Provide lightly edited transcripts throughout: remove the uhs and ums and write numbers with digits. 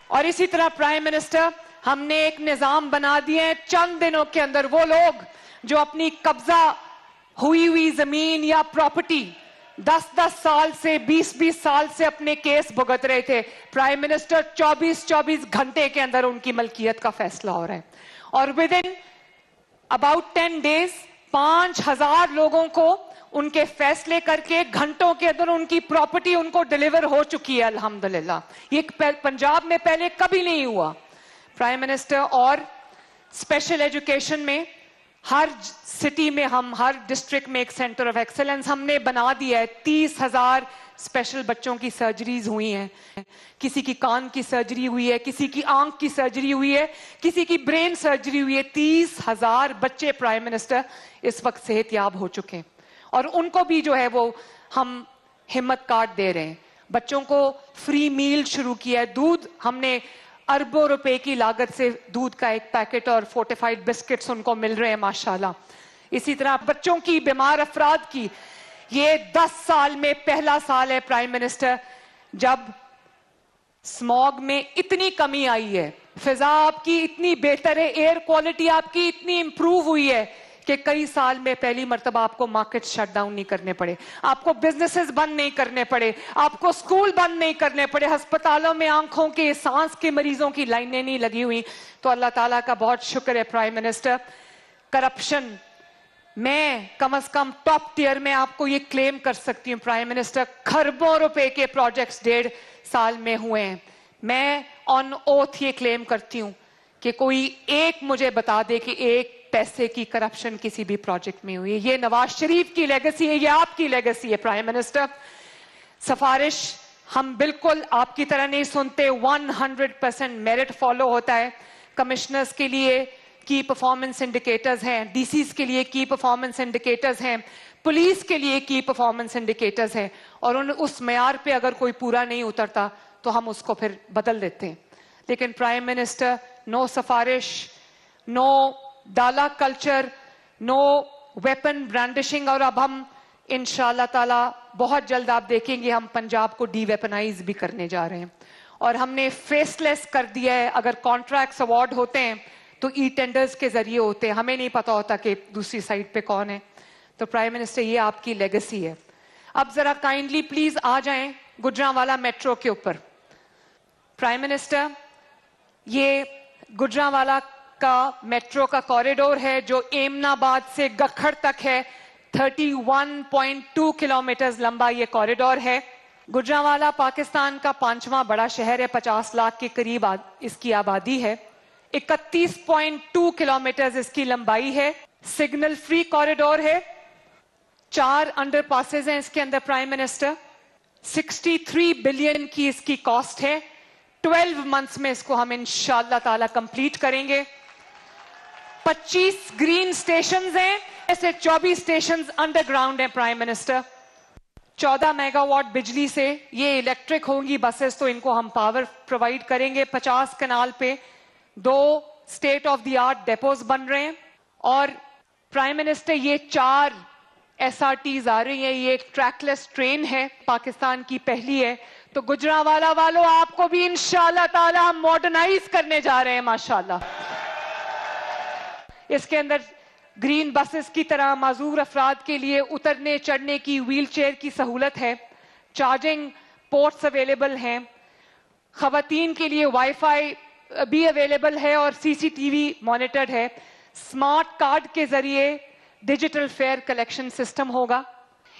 اور اسی طرح پرائم منسٹر ہم نے ایک نظام بنا دیے ہیں چند دنوں کے اندر وہ لوگ جو اپنی قبضہ ہوئی زمین یا پراپرٹی 10 سال سے 20 سال سے اپنے کیس بھگت رہے تھے، پرائم منسٹر 24 گھنٹے کے اندر ان کی ملکیت کا فیصلہ ہو رہا ہے. اور within about 10 days 5000 لوگوں کو ان کے فیصلے کر کے گھنٹوں کے اندر ان کی پراپرٹی ان کو ڈیلیور ہو چکی ہے الحمدللہ. یہ پنجاب میں پہلے کبھی نہیں ہوا. پرائم منسٹر اور اسپیشل ایجوکیشن میں ہر سٹی میں ہر ڈسٹرکٹ میں ایک سینٹر آف ایکسلنس ہم نے بنا دیا ہے. 30,000 اسپیشل بچوں کی سرجریز ہوئی ہیں. کسی کی کان کی سرجری ہوئی ہے، کسی کی آنکھ کی سرجری ہوئی ہے، کسی کی برین سرجری ہوئی ہے. 30,000 بچے پرائم منسٹر اس وقت صحت یاب ہو چکے ہیں. اور ان کو بھی جو ہے وہ ہم ہمت کارڈ دے رہے ہیں. بچوں کو فری میل شروع کیا ہے. دودھ ہم نے اربوں روپے کی لاگت سے دودھ کا ایک پیکٹ اور فورٹیفائڈ بسکٹس ان کو مل رہے ہیں ماشاءاللہ. اسی طرح بچوں کی بیمار افراد کی یہ 10 سال میں پہلا سال ہے پرائم منسٹر جب اسموگ میں اتنی کمی آئی ہے، فضا آپ کی اتنی بہتر ہے، ایئر کوالٹی آپ کی اتنی امپروو ہوئی ہے کہ کئی سال میں پہلی مرتبہ آپ کو مارکیٹ شٹ ڈاؤن نہیں کرنے پڑے، آپ کو بزنسز بند نہیں کرنے پڑے، آپ کو سکول بند نہیں کرنے پڑے، ہسپتالوں میں آنکھوں کے سانس کے مریضوں کی لائنیں نہیں لگی ہوئی. تو اللہ تعالیٰ کا بہت شکر ہے پرائم منسٹر. کرپشن میں کم از کم ٹاپ ٹیئر میں آپ کو یہ کلیم کر سکتی ہوں پرائم منسٹر، کھربوں روپے کے پروجیکٹس 1.5 سال میں ہوئے ہیں. میں آن اوتھ یہ کلیم کرتی ہوں کہ کوئی ایک مجھے بتا دے کہ ایک پیسے کی کرپشن کسی بھی پروجیکٹ میں ہوئی ہے. یہ نواز شریف کی لیگیسی ہے، یہ آپ کی لیگیسی ہے پرائم منسٹر. سفارش ہم بالکل آپ کی طرح نہیں سنتے، 100% میرٹ فالو ہوتا ہے. کمشنرز کے لیے کی پرفارمنس انڈیکیٹرز ہیں، ڈی سیز کے لیے کی پرفارمنس انڈیکیٹرز ہیں، پولیس کے لیے کی پرفارمنس انڈیکیٹرز ہیں. اور اس معیار پہ اگر کوئی پورا نہیں اترتا تو ہم اس کو پھر بدل دیتے ہیں. لیکن پرائم منسٹر نو سفارش، نو ڈالا کلچر، نو ویپن برانڈشنگ. اور اب ہم انشاءاللہ تعالی بہت جلد آپ دیکھیں گے ہم پنجاب کو ڈی ویپنائز بھی کرنے جا رہے ہیں. اور ہم نے فیس لیس کر دیا ہے. اگر کانٹریکٹس اوارڈ ہوتے ہیں تو ای ٹینڈرز کے ذریعے ہوتے ہیں، ہمیں نہیں پتا ہوتا کہ دوسری سائٹ پہ کون ہے. تو پرائم منسٹر یہ آپ کی لیگیسی ہے. اب ذرا کائنڈلی پلیز آ جائیں گجرانوالہ میٹرو کے اوپر. پرائم منسٹر یہ گجرانوالہ کا میٹرو کا کوریڈور ہے جو ایمن آباد سے گکھڑ تک ہے. 31.2 کلومیٹرز لمبا یہ کوریڈور ہے. گجرانوالہ پاکستان کا 5واں بڑا شہر ہے، 50 لاکھ کے قریب اس کی آبادی ہے. 31.2 کلومیٹرز اس کی لمبائی ہے. سگنل فری کوریڈور ہے. 4 انڈر پاسز ہیں اس کے اندر پرائم منسٹر. 63 بلین کی اس کی کاسٹ ہے. 12 منتھس میں اس کو ہم انشاءاللہ تعالی کمپلیٹ کریں گے. 25 گرین سٹیشنز ہیں، ایسے 24 سٹیشنز انڈر گراؤنڈ ہیں پرائم منسٹر. 14 میگا واٹ بجلی سے یہ الیکٹرک ہوں گی بسز، تو ان کو ہم پاور پرووائڈ کریں گے. 50 کنال پہ 2 state of the art depots بن رہے ہیں. اور پرائم منسٹر یہ 4 ایس آر ٹیز آ رہی ہیں. یہ ایک ٹریک لیس ٹرین ہے، پاکستان کی پہلی ہے. تو گجرانوالہ والوں آپ کو بھی انشاءاللہ تعالی ہم ماڈرنائز کرنے جا رہے ہیں ماشاءاللہ. اس کے اندر گرین بسز کی طرح معذور افراد کے لیے اترنے چڑھنے کی ویل چیئر کی سہولت ہے. چارجنگ پورٹس اویلیبل ہیں. خواتین کے لیے وائی فائی بھی اویلیبل ہے اور سی سی ٹی وی مانیٹرڈ ہے. اسمارٹ کارڈ کے ذریعے ڈیجیٹل فیئر کلیکشن سسٹم ہوگا.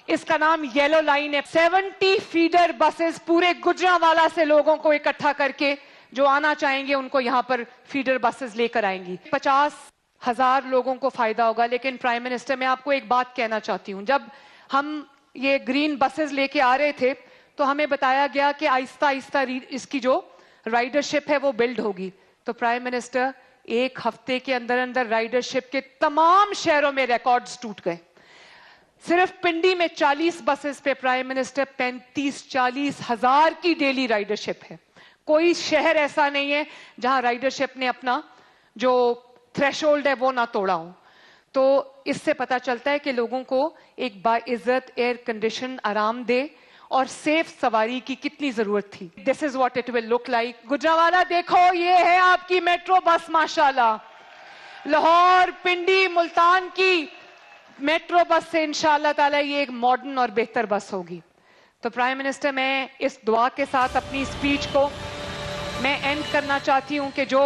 اس کا نام یلو لائن ہے. 70 فیڈر بسز پورے گجرانوالہ سے لوگوں کو اکٹھا کر کے جو آنا چاہیں گے ان کو یہاں پر فیڈر بسز لے کر آئیں گی. 50,000 لوگوں کو فائدہ ہوگا. لیکن پرائم منسٹر میں آپ کو ایک بات کہنا چاہتی ہوں، جب ہم یہ گرین بسز لے کے آ رہے تھے تو ہمیں بتایا گیا کہ آہستہ آہستہ اس کی جو رائڈرشپ ہے وہ بلڈ ہوگی. تو پرائم منسٹر 1 ہفتے کے اندر اندر رائڈرشپ کے تمام شہروں میں ریکارڈز ٹوٹ گئے. صرف پنڈی میں 40 بسز پہ پرائم منسٹر 35-40 ہزار کی ڈیلی رائڈرشپ ہے. کوئی شہر ایسا نہیں ہے جہاں رائڈرشپ نے اپنا جو تھریشولڈ ہے وہ نہ توڑا ہوں. تو اس سے پتا چلتا ہے کہ لوگوں کو ایک باعزت ایئر کنڈیشن آرام دہ اور سیف سواری کی کتنی ضرورت تھی. This is what it will look like. Gujranwala دیکھو یہ ہے آپ کی میٹرو بس ماشاءاللہ. لاہور، پنڈی، ملتان کی میٹرو بس سے انشاءاللہ تعالیٰ یہ ایک ماڈرن اور بہتر بس ہوگی. تو پرائم منسٹر میں اس دعا کے ساتھ اپنی اسپیچ کو میں اینڈ کرنا چاہتی ہوں کہ جو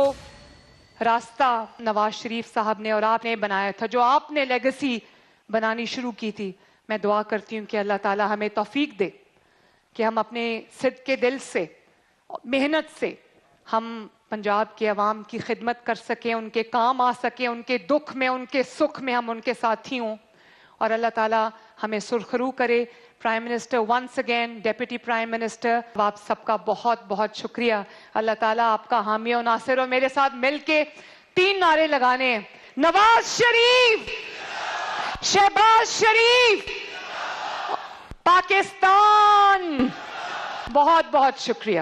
راستہ نواز شریف صاحب نے اور آپ نے بنایا تھا، جو آپ نے لیگسی بنانی شروع کی تھی، میں دعا کرتی ہوں کہ اللہ تعالیٰ ہمیں توفیق دے کہ ہم اپنے صدق کے دل سے، محنت سے ہم پنجاب کے عوام کی خدمت کر سکیں، ان کے کام آ سکیں، ان کے دکھ میں، ان کے سکھ میں ہم ان کے ساتھی ہوں، اور اللہ تعالیٰ ہمیں سرخرو کرے. Prime minister once again, deputy prime minister, آپ سب کا بہت بہت شکریہ. اللہ تعالیٰ آپ کا حامی و ناصر. اور میرے ساتھ مل کے 3 نعرے لگانے ہیں: نواز شریف، شہباز شریف، پاکستان. بہت بہت شکریہ.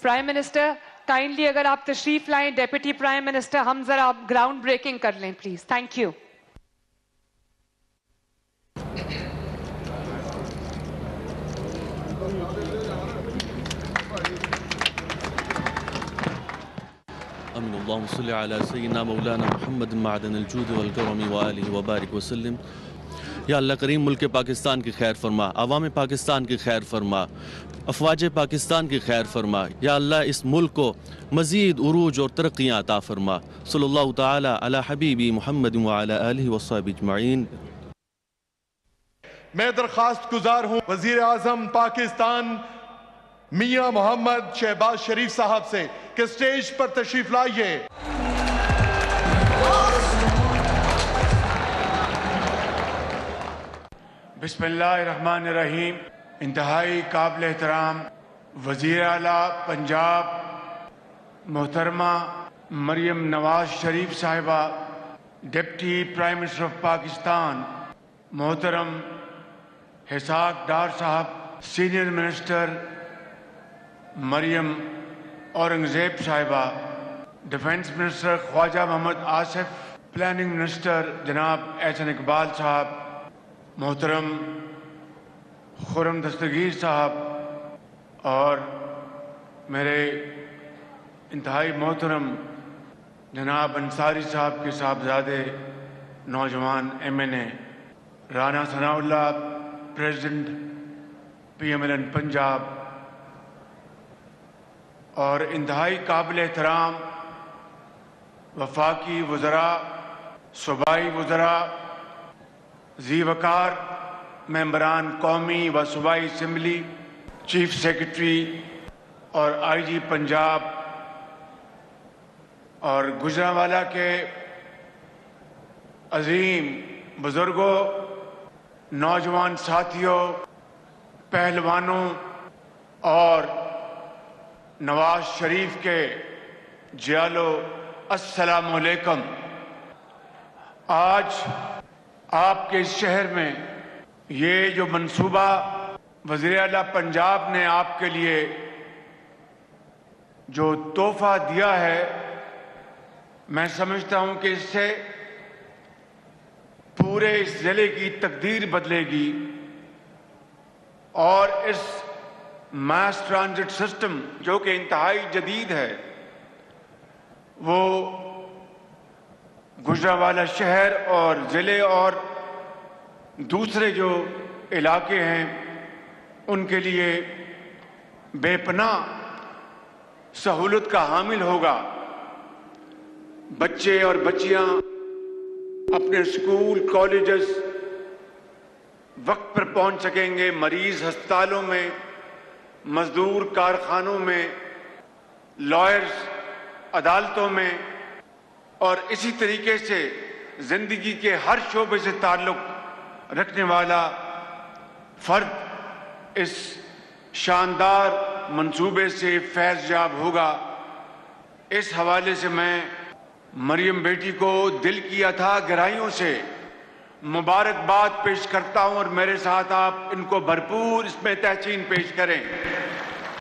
پرائم منسٹر کائنڈلی اگر آپ تشریف لائیں، ڈیپٹی پرائم منسٹر، ہم ذرا گراؤنڈ بریکنگ کر لیں پلیز. Thank you. امین اللہم صلی علی سیدنا مولانا محمد معدن الجود والکرم وآلہ وبارک وسلم. یا اللہ کریم ملک پاکستان کی خیر فرما، عوام پاکستان کی خیر فرما، افواج پاکستان کی خیر فرما. یا اللہ اس ملک کو مزید عروج اور ترقیاں عطا فرما. صلی اللہ تعالی علی حبیبی محمد وعلی آلہ وصحبہ اجمعین. میں درخواست گزار ہوں وزیر اعظم پاکستان میاں محمد شہباز شریف صاحب سے کہ سٹیج پر تشریف لائیے. بسم اللہ الرحمن الرحیم. انتہائی قابل احترام وزیر اعلیٰ پنجاب محترمہ مریم نواز شریف صاحبہ، deputy prime minister of Pakistan محترم اسحاق ڈار صاحب، سینئر منسٹر مریم اورنگزیب صاحبہ، ڈیفنس منسٹر خواجہ محمد آصف، پلاننگ منسٹر جناب احسن اقبال صاحب، محترم خرم دستگیر صاحب، اور میرے انتہائی محترم جناب انصاری صاحب کے صاحبزادے نوجوان MNA رانا ثناء اللہ، پریزیڈنٹ PMLN پنجاب، اور انتہائی قابل احترام وفاقی وزراء، صوبائی وزراء، ذی وقار ممبران قومی و صوبائی اسمبلی، چیف سیکرٹری اور IG پنجاب، اور گجرانوالہ کے عظیم بزرگوں، نوجوان ساتھیوں، پہلوانوں اور نواز شریف کے جیالو، السلام علیکم. آج آپ کے اس شہر میں یہ جو منصوبہ وزیر اعلیٰ پنجاب نے آپ کے لیے جو تحفہ دیا ہے، میں سمجھتا ہوں کہ اس سے پورے اس ضلع کی تقدیر بدلے گی، اور اس میس ٹرانزٹ سسٹم جو کہ انتہائی جدید ہے، وہ گجرانوالہ شہر اور ضلع اور دوسرے جو علاقے ہیں ان کے لیے بے پناہ سہولت کا حامل ہوگا. بچے اور بچیاں اپنے اسکول، کالجز وقت پر پہنچ سکیں گے، مریض ہسپتالوں میں، مزدور کارخانوں میں، لائرز عدالتوں میں، اور اسی طریقے سے زندگی کے ہر شعبے سے تعلق رکھنے والا فرد اس شاندار منصوبے سے فیض یاب ہوگا. اس حوالے سے میں مریم بیٹی کو دل کی اتھاہ گہرائیوں سے مبارکباد پیش کرتا ہوں، اور میرے ساتھ آپ ان کو بھرپور اس میں تحسین پیش کریں.